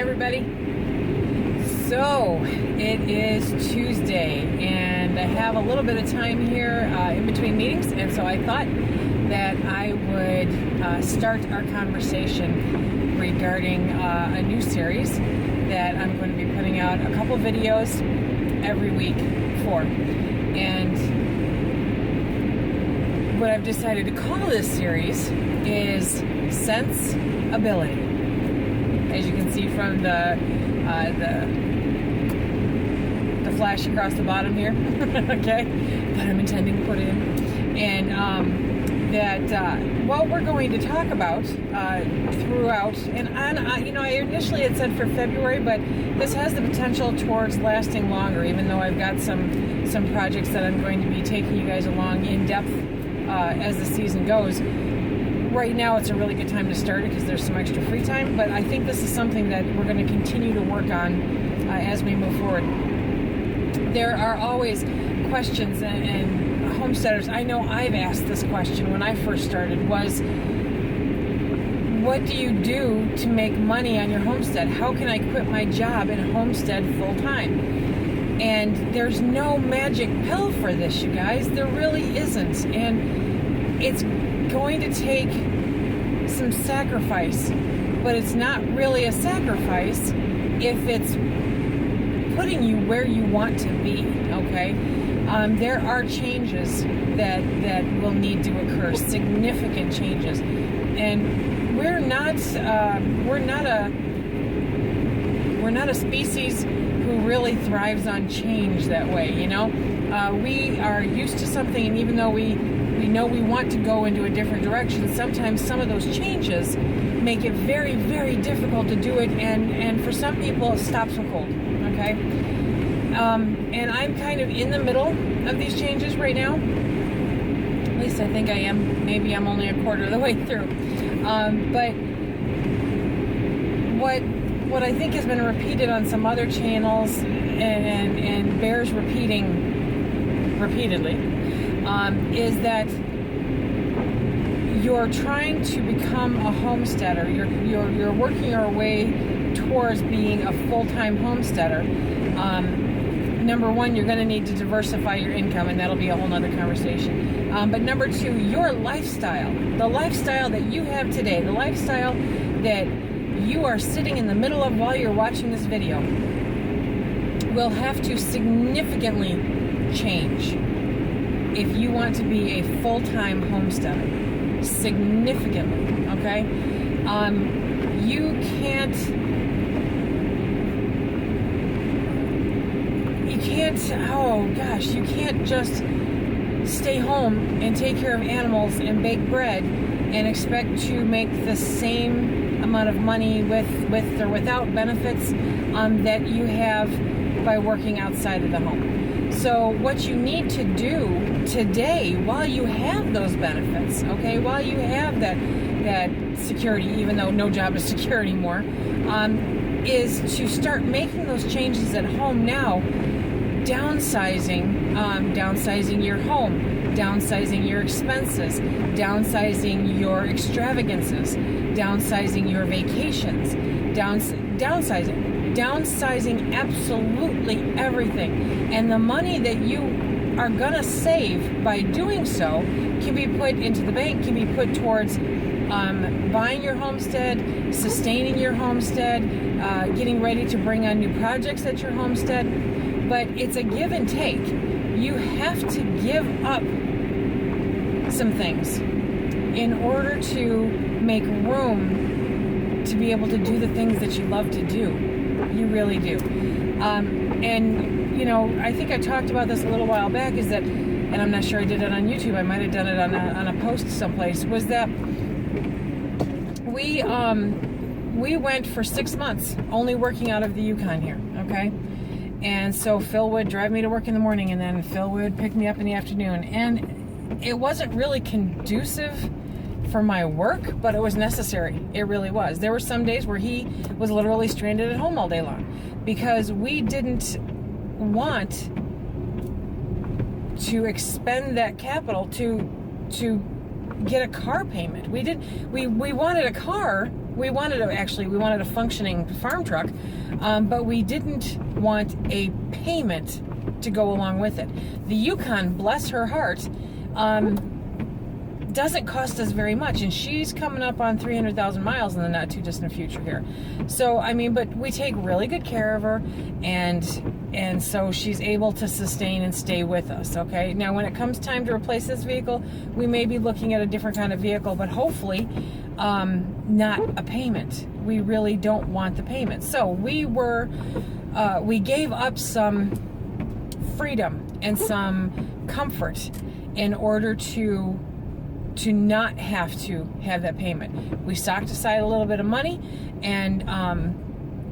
everybody. So it is Tuesday and I have a little bit of time here in between meetings, and so I thought that I would start our conversation regarding a new series that I'm going to be putting out a couple videos every week for. And what I've decided to call this series is Sensibility. As you can see from the flash across the bottom here, okay, that I'm intending to put in, and what we're going to talk about throughout, and I initially had said for February, but this has the potential towards lasting longer, even though I've got some projects that I'm going to be taking you guys along in depth as the season goes. Right now it's a really good time to start it because there's some extra free time, but I think this is something that we're going to continue to work on as we move forward. There are always questions, and homesteaders, I know I've asked this question when I first started, was what do you do to make money on your homestead? How can I quit my job and homestead full time? And there's no magic pill for this, you guys. There really isn't. And it's going to take some sacrifice, but it's not really a sacrifice if it's putting you where you want to be, okay? There are changes that will need to occur, significant changes, and we're not a species who really thrives on change that way, you know? We are used to something, and even though we know we want to go into a different direction, sometimes some of those changes make it very, very difficult to do it, and for some people it stops them cold, okay? And I'm kind of in the middle of these changes right now. At least I think I am. Maybe I'm only a quarter of the way through. But what I think has been repeated on some other channels and bears repeating repeatedly is that you're trying to become a homesteader. You're working your way towards being a full-time homesteader. Number one, you're going to need to diversify your income, and that'll be a whole nother conversation. But number two, your lifestyle, the lifestyle that you have today, the lifestyle that you are sitting in the middle of while you're watching this video, will have to significantly change if you want to be a full-time homesteader. Significantly, okay? You can't, oh gosh, you can't just stay home and take care of animals and bake bread and expect to make the same amount of money with or without benefits that you have by working outside of the home. So what you need to do today, while you have those benefits, okay, while you have that security, even though no job is secure anymore, is to start making those changes at home now. Downsizing your home, downsizing your expenses, downsizing your extravagances, downsizing your vacations, downsizing absolutely everything. And the money that you are gonna save by doing so can be put into the bank, can be put towards buying your homestead, sustaining your homestead, getting ready to bring on new projects at your homestead. But it's a give and take. You have to give up some things in order to make room to be able to do the things that you love to do. You really do. And, you know, I think I talked about this a little while back, is that, and I'm not sure I did it on YouTube, I might have done it on a post someplace, was that we went for 6 months only working out of the Yukon here, okay? And so Phil would drive me to work in the morning, and then Phil would pick me up in the afternoon. And it wasn't really conducive for my work, but it was necessary. It really was. There were some days where he was literally stranded at home all day long because we didn't want to expend that capital to get a car payment. We wanted a car We wanted a functioning farm truck, but we didn't want a payment to go along with it. The Yukon, bless her heart, doesn't cost us very much, and she's coming up on 300,000 miles in the not too distant future here. So I mean, but we take really good care of her, and so she's able to sustain and stay with us. Okay, now when it comes time to replace this vehicle, we may be looking at a different kind of vehicle, but hopefully not a payment. We really don't want the payment. So we gave up some freedom and some comfort in order to not have to have that payment. We socked aside a little bit of money, and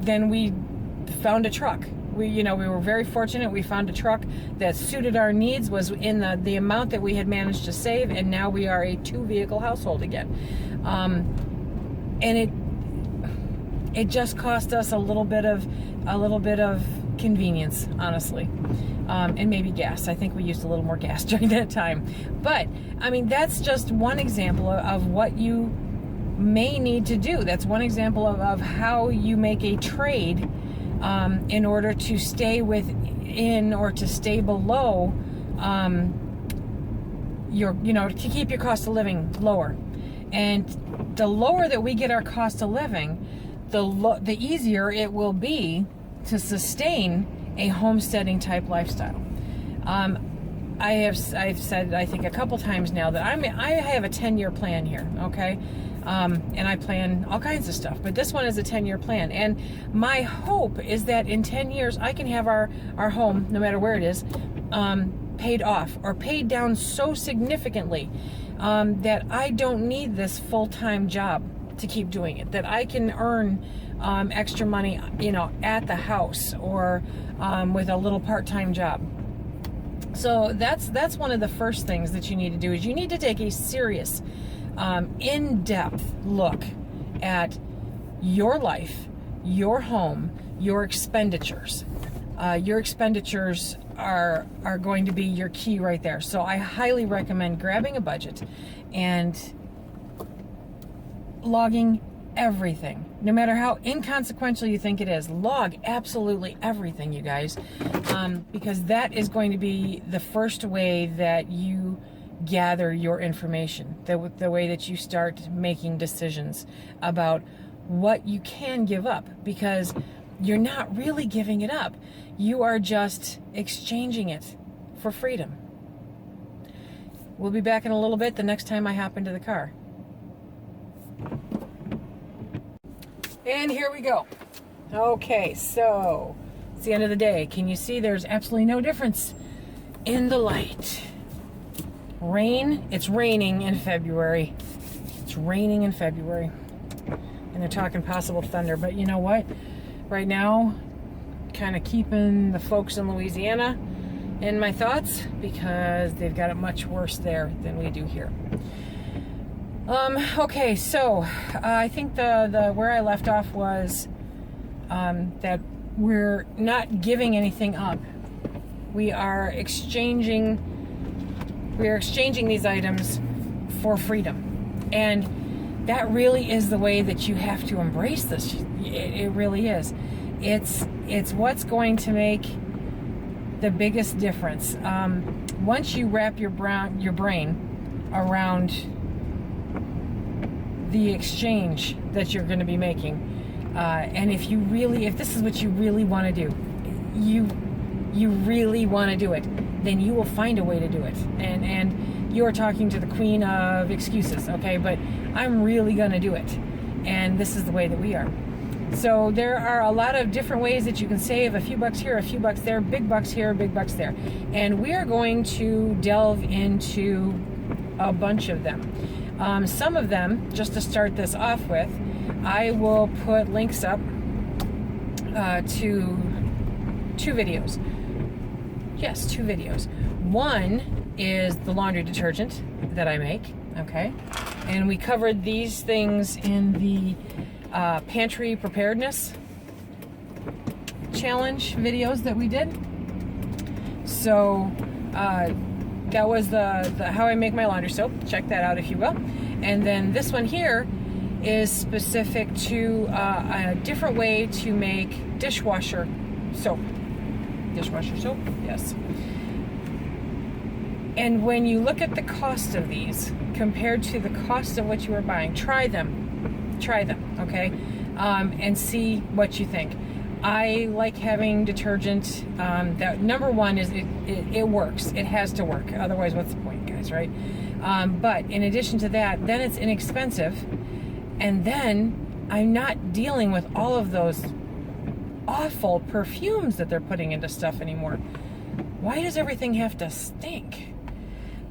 then we found a truck. We were very fortunate. We found a truck that suited our needs, was in the amount that we had managed to save, and now we are a 2-vehicle household again. And it just cost us a little bit of convenience, honestly. And maybe gas. I think we used a little more gas during that time. But, I mean, that's just one example of what you may need to do. That's one example of how you make a trade in order to stay within or to stay below to keep your cost of living lower. And the lower that we get our cost of living, the easier it will be to sustain a homesteading type lifestyle. I've said, I think a couple times now, that I have a 10-year plan here, okay? And I plan all kinds of stuff, but this one is a 10-year plan. And my hope is that in 10 years, I can have our home, no matter where it is, paid off or paid down so significantly that I don't need this full-time job to keep doing it, that I can earn extra money, at the house or with a little part-time job. So that's one of the first things that you need to do, is you need to take a serious, in-depth look at your life, your home, your expenditures. Your expenditures are going to be your key right there. So I highly recommend grabbing a budget and logging everything, no matter how inconsequential you think it is. Log absolutely everything, you guys, because that is going to be the first way that you gather your information, the way that you start making decisions about what you can give up, because you're not really giving it up. You are just exchanging it for freedom. We'll be back in a little bit, the next time I hop into the car. And here we go. Okay, so it's the end of the day. Can you see there's absolutely no difference in the light? Rain, it's raining in February. It's raining in February. And they're talking possible thunder, but you know what? Right now, kind of keeping the folks in Louisiana in my thoughts, because they've got it much worse there than we do here. Okay, so I think the where I left off was that we're not giving anything up. We are exchanging these items for freedom, and that really is the way that you have to embrace this. It really is. It's what's going to make the biggest difference. Once you wrap your brain around the exchange that you're going to be making, and if this is what you really want to do, you really want to do it, then you will find a way to do it. And you're talking to the queen of excuses, okay? But I'm really going to do it, and this is the way that we are. So there are a lot of different ways that you can save a few bucks here, a few bucks there, big bucks here, big bucks there. And we are going to delve into a bunch of them. Some of them, just to start this off with, I will put links up to 2 videos. Yes, 2 videos. One is the laundry detergent that I make, okay? And we covered these things in the pantry preparedness challenge videos that we did. So that was the how I make my laundry soap. Check that out if you will. And then this one here is specific to a different way to make dishwasher soap. Dishwasher soap, yes. And when you look at the cost of these compared to the cost of what you are buying, try them, okay? And see what you think. I like having detergent that, number one, is it works. It has to work. Otherwise, what's the point, guys, right? But in addition to that, then it's inexpensive. And then I'm not dealing with all of those awful perfumes that they're putting into stuff anymore. Why does everything have to stink?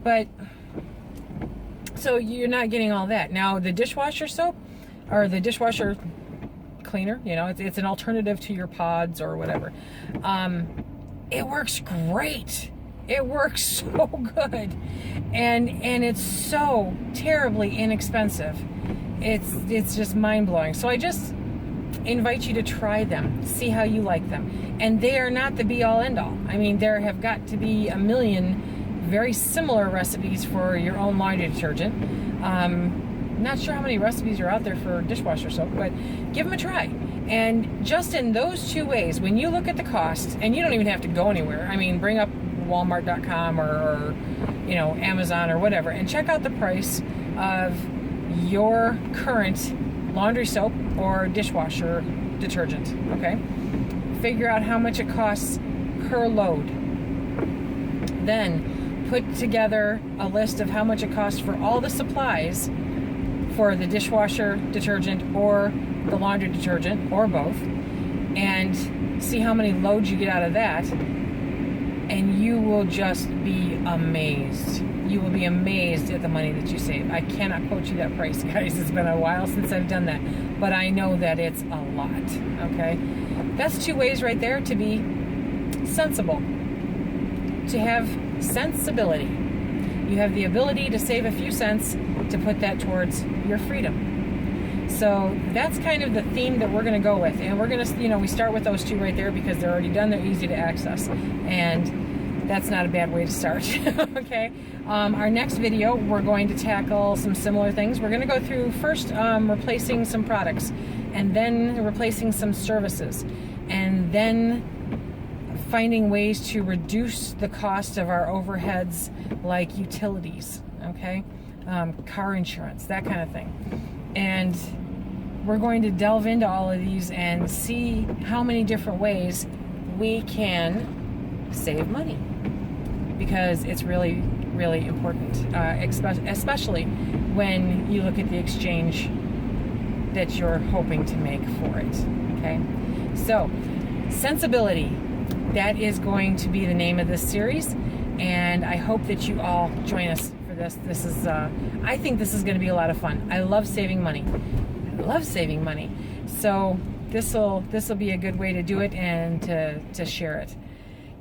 But, so you're not getting all that. Now, the dishwasher soap, or the dishwasher cleaner, you know, it's an alternative to your pods or whatever. It works great. It works so good. And it's so terribly inexpensive. It's just mind-blowing. So I just invite you to try them, see how you like them. And they are not the be-all end-all. I mean, there have got to be a million very similar recipes for your own laundry detergent. Not sure how many recipes are out there for dishwasher soap, but give them a try. And just in those two ways, when you look at the cost, and you don't even have to go anywhere. I mean, bring up Walmart.com or you know, Amazon or whatever, and check out the price of your current laundry soap or dishwasher detergent, okay? Figure out how much it costs per load. Then put together a list of how much it costs for all the supplies for the dishwasher detergent or the laundry detergent, or both, and see how many loads you get out of that, and you will just be amazed. You will be amazed at the money that you save. I cannot quote you that price, guys. It's been a while since I've done that, but I know that it's a lot, okay? That's two ways right there to be sensible, to have sensibility. You have the ability to save a few cents to put that towards your freedom. So that's kind of the theme that we're going to go with. And we're going to, you know, we start with those two right there because they're already done. They're easy to access. And that's not a bad way to start. Okay. Our next video, we're going to tackle some similar things. We're going to go through first replacing some products, and then replacing some services, and then finding ways to reduce the cost of our overheads, like utilities, okay? Car insurance, that kind of thing. And we're going to delve into all of these and see how many different ways we can save money, because it's really, really important, especially when you look at the exchange that you're hoping to make for it, okay? So, sensibility, that is going to be the name of this series, and I hope that you all join us for this. This is, I think this is going to be a lot of fun. I love saving money. I love saving money. So this will be a good way to do it and to share it.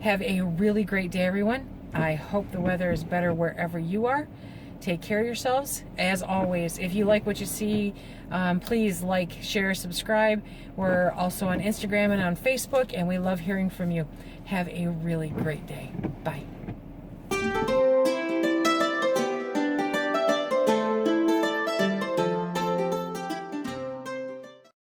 Have a really great day, everyone. I hope the weather is better wherever you are. Take care of yourselves. As always, if you like what you see, please like, share, subscribe. We're also on Instagram and on Facebook, and we love hearing from you. Have a really great day. Bye.